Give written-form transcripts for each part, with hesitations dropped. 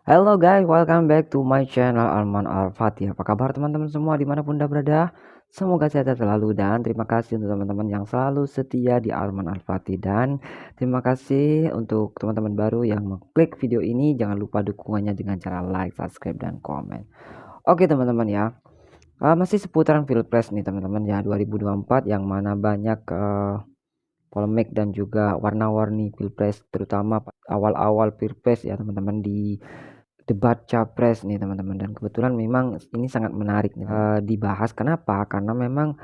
Hello guys, welcome back to my channel Arman Al-Fatih. Apa kabar teman-teman semua dimanapun anda berada? Semoga sehat selalu dan terima kasih untuk teman-teman yang selalu setia di Arman Al-Fatih. Dan terima kasih untuk teman-teman baru yang mengklik video ini. Jangan lupa dukungannya dengan cara like, subscribe, dan komen. Oke teman-teman ya, masih seputaran Pilpres nih teman-teman ya 2024, yang mana banyak polemik dan juga warna-warni Pilpres, terutama awal-awal Pilpres ya teman-teman, di debat capres nih teman-teman. Dan kebetulan memang ini sangat menarik nih, dibahas. Kenapa? Karena memang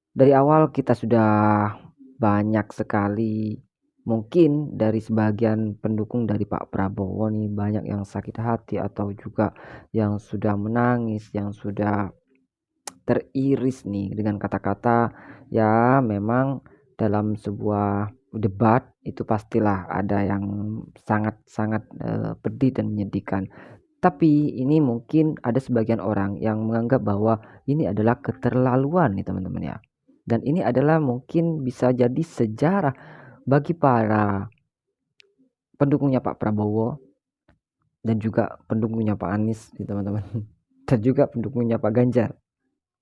dari awal kita sudah banyak sekali, mungkin dari sebagian pendukung dari Pak Prabowo nih, banyak yang sakit hati atau juga yang sudah menangis, yang sudah teriris nih dengan kata-kata. Ya memang dalam sebuah debat itu pastilah ada yang sangat-sangat pedih dan menyedihkan. Tapi ini mungkin ada sebagian orang yang menganggap bahwa ini adalah keterlaluan nih teman-teman ya. Dan ini adalah mungkin bisa jadi sejarah bagi para pendukungnya Pak Prabowo dan juga pendukungnya Pak Anies nih teman-teman. Dan juga pendukungnya Pak Ganjar.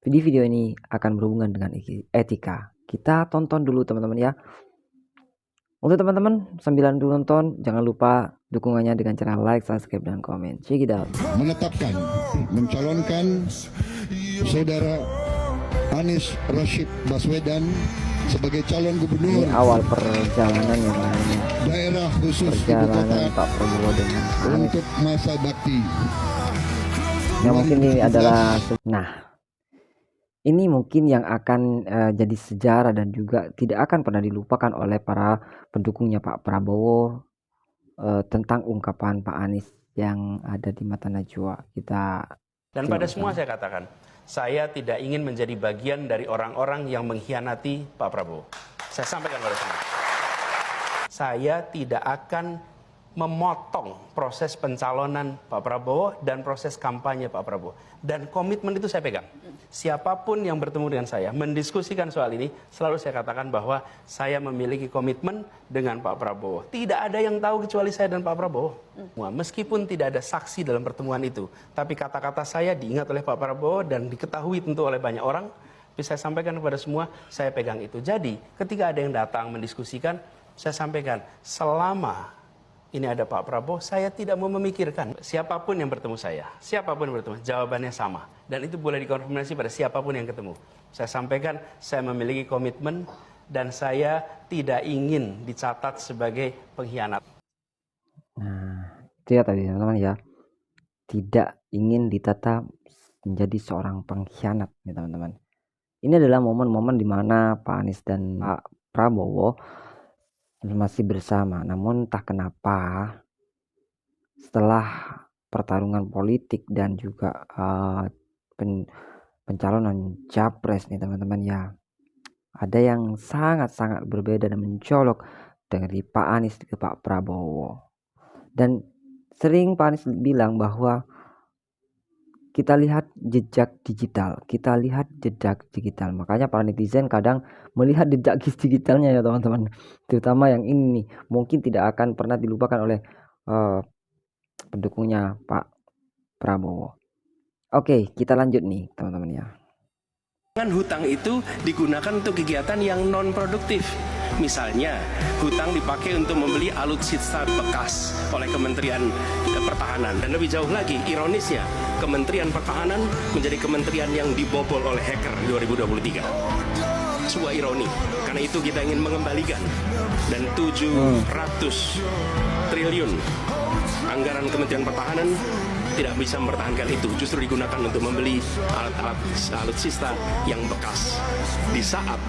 Di video ini akan berhubungan dengan etika. Kita tonton dulu teman-teman ya. Untuk teman-teman sambil dulu nonton, jangan lupa dukungannya dengan cara like, subscribe, dan komen. Check it out. Menetapkan, mencalonkan saudara Anies Rashid Baswedan sebagai calon gubernur. Ini awal perjalanan yang lainnya. Daerah khusus Perjalanan Pak Prabowo dengan Anies untuk masa bakti. Yang mungkin ini adalah, ini mungkin yang akan jadi sejarah dan juga tidak akan pernah dilupakan oleh para pendukungnya Pak Prabowo tentang ungkapan Pak Anies yang ada di mata Najwa. Dan pada semua saya katakan, saya tidak ingin menjadi bagian dari orang-orang yang mengkhianati Pak Prabowo. Saya sampaikan pada semua. Saya tidak akan memotong proses pencalonan Pak Prabowo dan proses kampanye Pak Prabowo. Dan komitmen itu saya pegang. Siapapun yang bertemu dengan saya, mendiskusikan soal ini, selalu saya katakan bahwa saya memiliki komitmen dengan Pak Prabowo. Tidak ada yang tahu kecuali saya dan Pak Prabowo. Meskipun tidak ada saksi dalam pertemuan itu, tapi kata-kata saya diingat oleh Pak Prabowo dan diketahui tentu oleh banyak orang. Tapi saya sampaikan kepada semua, saya pegang itu. Jadi, ketika ada yang datang mendiskusikan, saya sampaikan, selama ini ada Pak Prabowo, saya tidak mau memikirkan siapapun yang bertemu saya. Siapapun yang bertemu, jawabannya sama. Dan itu boleh dikonfirmasi pada siapapun yang ketemu. Saya sampaikan, saya memiliki komitmen dan saya tidak ingin dicatat sebagai pengkhianat. Nah, itu ya tadi teman-teman ya. Tidak ingin ditata menjadi seorang pengkhianat nih teman-teman. Ini adalah momen-momen di mana Pak Anies dan Pak Prabowo masih bersama, namun entah kenapa setelah pertarungan politik dan juga pencalonan capres nih teman-teman ya, ada yang sangat-sangat berbeda dan mencolok dari Pak Anies ke Pak Prabowo. Dan sering Pak Anies bilang bahwa kita lihat jejak digital, makanya para netizen kadang melihat jejak digitalnya ya teman-teman, terutama yang ini nih, mungkin tidak akan pernah dilupakan oleh pendukungnya Pak Prabowo. Oke, kita lanjut nih teman-teman ya. Hutang itu digunakan untuk kegiatan yang non produktif. Misalnya, hutang dipakai untuk membeli alutsista bekas oleh Kementerian Pertahanan. Dan lebih jauh lagi, ironisnya, Kementerian Pertahanan menjadi kementerian yang dibobol oleh hacker 2023. Sebuah ironi, karena itu kita ingin mengembalikan. Dan 700 triliun anggaran Kementerian Pertahanan tidak bisa mempertahankan itu, justru digunakan untuk membeli alat-alat alutsista yang bekas. Di saat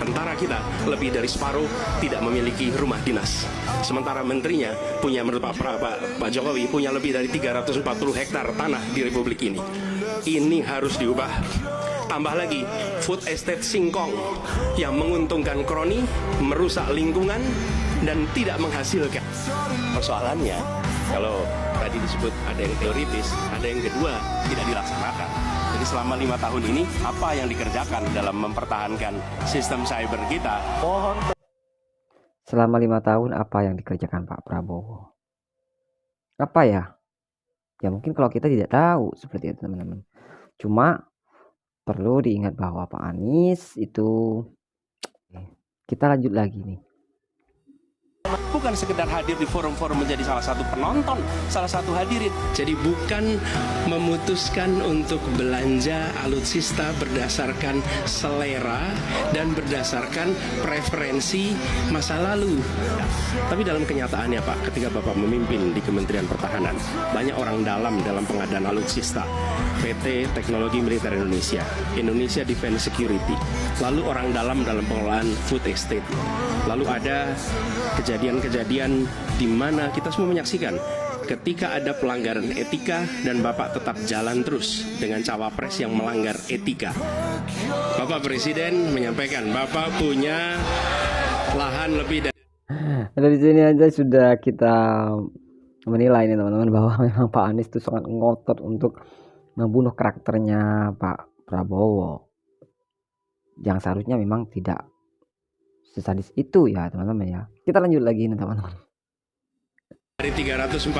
tentara kita lebih dari separuh tidak memiliki rumah dinas, sementara menterinya punya, menurut Pak Jokowi, punya lebih dari 340 hektar tanah di Republik ini. Ini harus diubah. Tambah lagi, food estate singkong yang menguntungkan kroni, merusak lingkungan, dan tidak menghasilkan. Persoalannya, kalau tadi disebut ada yang teoritis, ada yang kedua tidak dilaksanakan. Jadi selama 5 tahun ini, apa yang dikerjakan dalam mempertahankan sistem cyber kita? Selama 5 tahun apa yang dikerjakan Pak Prabowo? apa ya? Ya mungkin kalau kita tidak tahu seperti itu teman-teman. Cuma perlu diingat bahwa Pak Anies itu, kita lanjut lagi nih. Bukan sekedar hadir di forum-forum menjadi salah satu penonton, salah satu hadirin. Jadi bukan memutuskan untuk belanja alutsista berdasarkan selera dan berdasarkan preferensi masa lalu. Tapi dalam kenyataannya Pak, ketika Bapak memimpin di Kementerian Pertahanan, banyak orang dalam pengadaan alutsista. PT Teknologi Militer Indonesia, Indonesia Defense Security, lalu orang dalam pengelolaan food estate. Lalu ada kejadian-kejadian di mana kita semua menyaksikan ketika ada pelanggaran etika dan Bapak tetap jalan terus dengan cawapres yang melanggar etika. Bapak Presiden menyampaikan Bapak punya lahan lebih dari Dari sini aja sudah kita menilai nih teman-teman bahwa memang Pak Anies itu sangat ngotot untuk membunuh karakternya Pak Prabowo, yang seharusnya memang tidak sesadis itu ya teman-teman ya. Kita lanjut lagi nih teman-teman. dari 340.000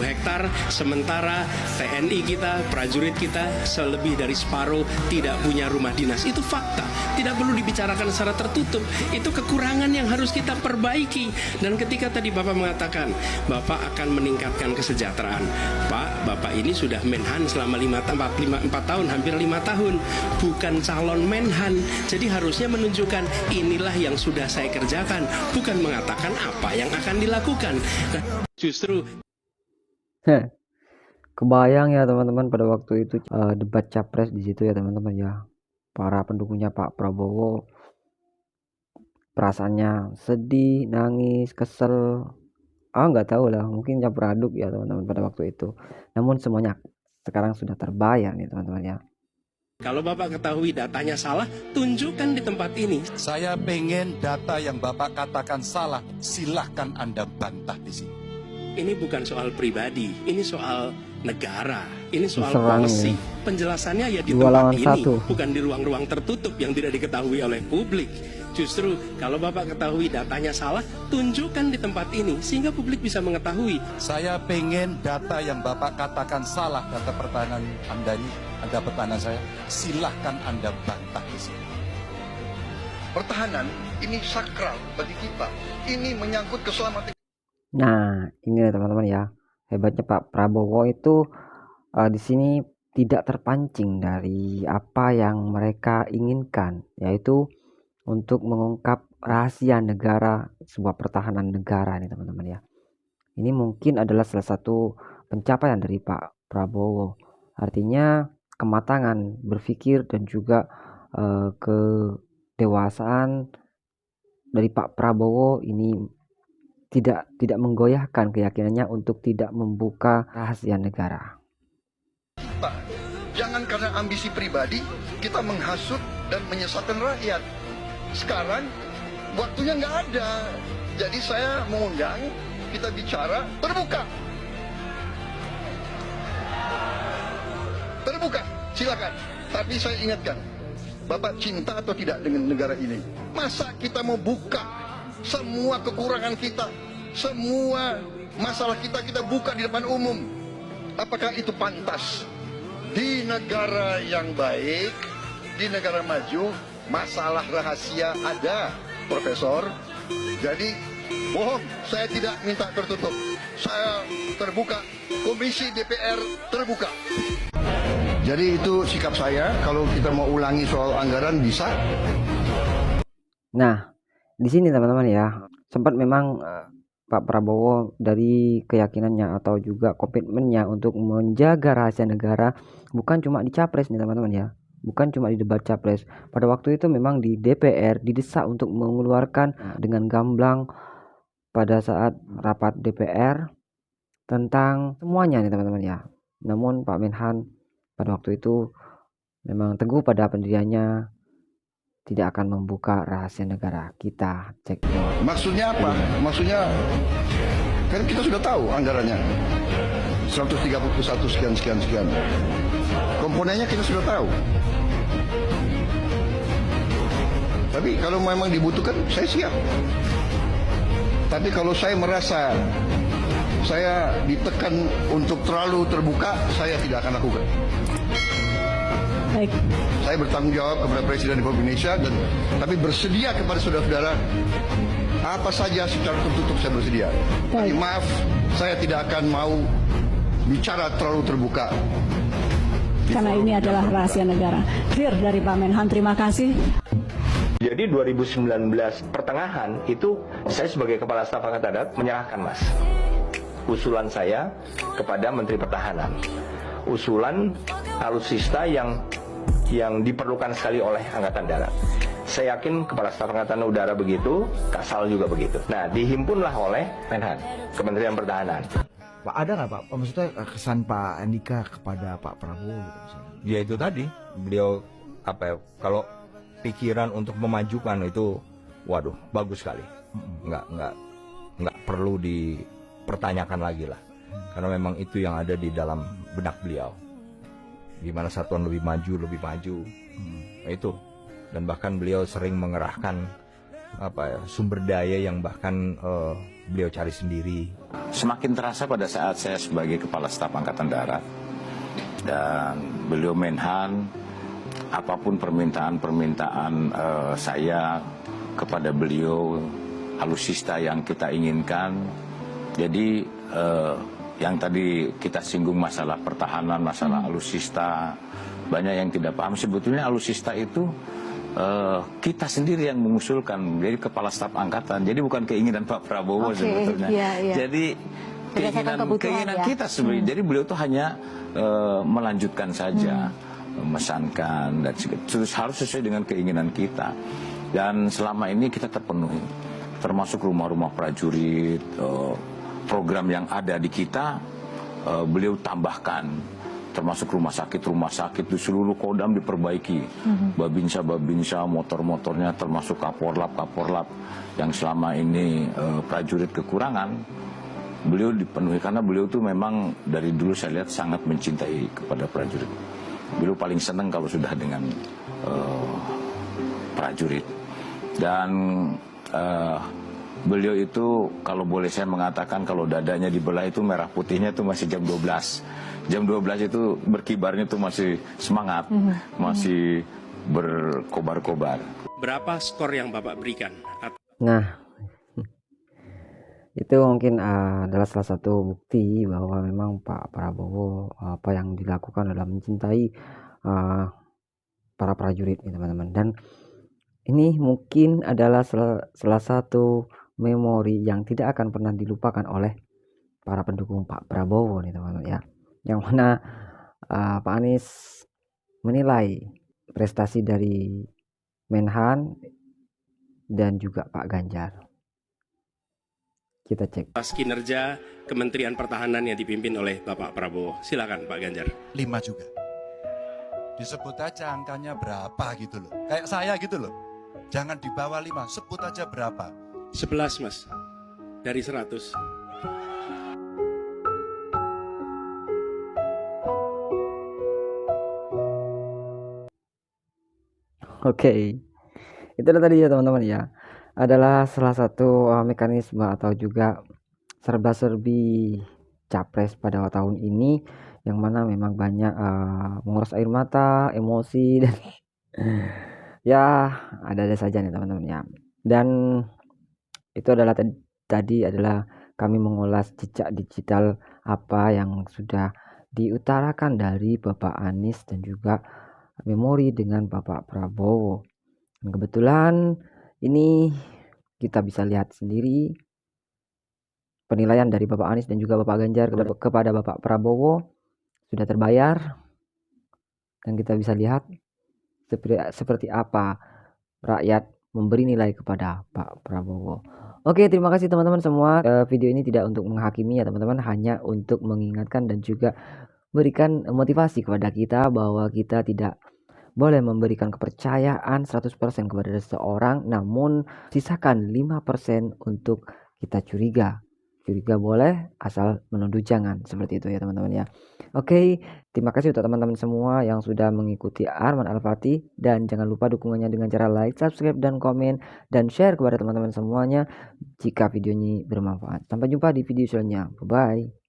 hektar, sementara TNI kita, prajurit kita, selebih dari separuh tidak punya rumah dinas. Itu fakta, tidak perlu dibicarakan secara tertutup. Itu kekurangan yang harus kita perbaiki. Dan ketika tadi Bapak mengatakan, Bapak akan meningkatkan kesejahteraan. Pak, Bapak ini sudah Menhan selama 4 tahun, hampir 5 tahun. Bukan calon Menhan. Jadi harusnya menunjukkan inilah yang sudah saya kerjakan. Bukan mengatakan apa yang akan dilakukan. Nah, justru Kebayang ya teman-teman pada waktu itu debat capres di situ ya teman-teman ya. Para pendukungnya Pak Prabowo perasaannya sedih, nangis, kesel. Nggak tahu lah, mungkin campur aduk ya teman-teman pada waktu itu. Namun semuanya sekarang sudah terbayar nih teman-teman ya. kalau Bapak ketahui datanya salah, tunjukkan di tempat ini. Saya pengen data yang Bapak katakan salah, silahkan Anda bantah di sini. Ini bukan soal pribadi, ini soal negara, ini soal Diserang policy. ya. Penjelasannya ya di Dua tempat lawan ini, satu. bukan di ruang-ruang tertutup yang tidak diketahui oleh publik. Justru kalau Bapak ketahui datanya salah, tunjukkan di tempat ini sehingga publik bisa mengetahui. Saya pengen data yang Bapak katakan salah, data pertahanan Anda ini, Anda pertahanan saya, silahkan Anda bantah di sini. Pertahanan ini sakral bagi kita. Ini menyangkut keselamatan. Nah, ini ya teman-teman ya. Hebatnya Pak Prabowo itu di sini tidak terpancing dari apa yang mereka inginkan, yaitu untuk mengungkap rahasia negara, sebuah pertahanan negara nih teman-teman ya. Ini mungkin adalah salah satu pencapaian dari Pak Prabowo. Artinya kematangan berpikir dan juga kedewasaan dari Pak Prabowo ini tidak menggoyahkan keyakinannya untuk tidak membuka rahasia negara. Pak, jangan karena ambisi pribadi kita menghasut dan menyesatkan rakyat. Sekarang waktunya nggak ada. Jadi saya mengundang kita bicara terbuka. Terbuka, silakan. Tapi saya ingatkan, Bapak cinta atau tidak dengan negara ini? Masa kita mau buka semua kekurangan kita, semua masalah kita buka di depan umum? Apakah itu pantas? Di negara yang baik, di negara maju, masalah rahasia ada, Profesor. Jadi bohong, saya tidak minta tertutup. Saya terbuka, Komisi DPR terbuka. Jadi itu sikap saya. Kalau kita mau ulangi soal anggaran bisa. Nah, di sini teman-teman ya, sempat memang Pak Prabowo dari keyakinannya atau juga komitmennya untuk menjaga rahasia negara bukan cuma di capres nih teman-teman ya, bukan cuma di debat capres. Pada waktu itu memang di DPR didesak untuk mengeluarkan dengan gamblang pada saat rapat DPR tentang semuanya nih teman-teman ya. Namun Pak Menhan pada waktu itu memang teguh pada pendiriannya, tidak akan membuka rahasia negara. Kita cek. Maksudnya apa? Maksudnya kan kita sudah tahu anggarannya 131 sekian. Komponennya kita sudah tahu. Tapi kalau memang dibutuhkan, saya siap. Tapi kalau saya merasa saya ditekan untuk terlalu terbuka, saya tidak akan lakukan. Baik. Saya bertanggung jawab kepada Presiden Republik Indonesia, tapi bersedia kepada saudara-saudara apa saja secara tertutup saya bersedia. Tapi maaf, saya tidak akan mau bicara terlalu terbuka. Karena ini adalah rahasia negara. Clear dari Pak Menhan, terima kasih. Jadi 2019 pertengahan itu saya sebagai Kepala Staf Angkatan Darat menyerahkan, Mas, usulan saya kepada Menteri Pertahanan. Usulan alutsista yang diperlukan sekali oleh Angkatan Darat. Saya yakin Kepala Staf Angkatan Udara begitu, Kasal juga begitu. Nah, dihimpunlah oleh Menhan, Kementerian Pertahanan. Pak, ada nggak Pak? Maksudnya kesan Pak Andika kepada Pak Prabowo gitu misalnya? Ya itu tadi, beliau kalau pikiran untuk memajukan itu, waduh, bagus sekali. Nggak perlu dipertanyakan lagi lah, karena memang itu yang ada di dalam benak beliau. Gimana satuan lebih maju. Nah, itu. Dan bahkan beliau sering mengerahkan sumber daya yang bahkan beliau cari sendiri. Semakin terasa pada saat saya sebagai Kepala Staf Angkatan Darat dan beliau Menhan, apapun permintaan saya kepada beliau, alutsista yang kita inginkan. Jadi yang tadi kita singgung masalah pertahanan, masalah alutsista, banyak yang tidak paham. Sebetulnya alutsista itu kita sendiri yang mengusulkan, jadi Kepala Staf Angkatan. Jadi bukan keinginan Pak Prabowo sebetulnya. Iya. Jadi keinginan kita sebenarnya. Jadi beliau itu hanya melanjutkan saja, memesankan, dan terus harus sesuai dengan keinginan kita. Dan selama ini kita terpenuhi, termasuk rumah-rumah prajurit, program yang ada di kita, beliau tambahkan, termasuk rumah sakit di seluruh Kodam diperbaiki, babinsa, motor-motornya, termasuk kaporlap yang selama ini prajurit kekurangan, beliau dipenuhi karena beliau tuh memang dari dulu saya lihat sangat mencintai kepada prajurit. Beliau paling senang kalau sudah dengan prajurit. Dan beliau itu kalau boleh saya mengatakan, kalau dadanya dibelah itu merah putihnya itu masih jam 12. Jam 12 itu berkibarnya itu masih semangat, masih berkobar-kobar. Berapa skor yang Bapak berikan? Nah, itu mungkin adalah salah satu bukti bahwa memang Pak Prabowo apa yang dilakukan adalah mencintai para prajurit, teman-teman. Dan ini mungkin adalah salah satu memori yang tidak akan pernah dilupakan oleh para pendukung Pak Prabowo nih, teman-teman ya. Yang mana Pak Anies menilai prestasi dari Menhan dan juga Pak Ganjar. Kita cek Kinerja Kementerian Pertahanan yang dipimpin oleh Bapak Prabowo. Silakan Pak Ganjar. 5 juga. Disebut aja angkanya berapa gitu loh. Kayak saya gitu loh. Jangan di bawah 5, sebut aja berapa. 11, Mas. Dari 100. Oke. Itu tadi ya, teman-teman ya. Adalah salah satu mekanisme atau juga serba-serbi capres pada tahun ini, yang mana memang banyak menguras air mata, emosi, dan ya ada saja nih, teman-teman ya. Dan itu adalah tadi adalah kami mengulas jejak digital apa yang sudah diutarakan dari Bapak Anies dan juga memori dengan Bapak Prabowo. Dan kebetulan ini kita bisa lihat sendiri penilaian dari Bapak Anies dan juga Bapak Ganjar kepada Bapak Prabowo sudah terbayar, dan kita bisa lihat seperti apa rakyat memberi nilai kepada Pak Prabowo. Oke, terima kasih teman-teman semua. Video ini tidak untuk menghakimi ya teman-teman, hanya untuk mengingatkan dan juga berikan motivasi kepada kita bahwa kita tidak boleh memberikan kepercayaan 100% kepada seseorang, namun sisakan 5% untuk kita curiga. curiga boleh, asal menuduh jangan, seperti itu ya teman-teman ya. Oke, terima kasih untuk teman-teman semua yang sudah mengikuti Arman Al-Fatih, dan jangan lupa dukungannya dengan cara like, subscribe, dan komen, dan share kepada teman-teman semuanya jika video ini bermanfaat. Sampai jumpa di video selanjutnya. Bye bye.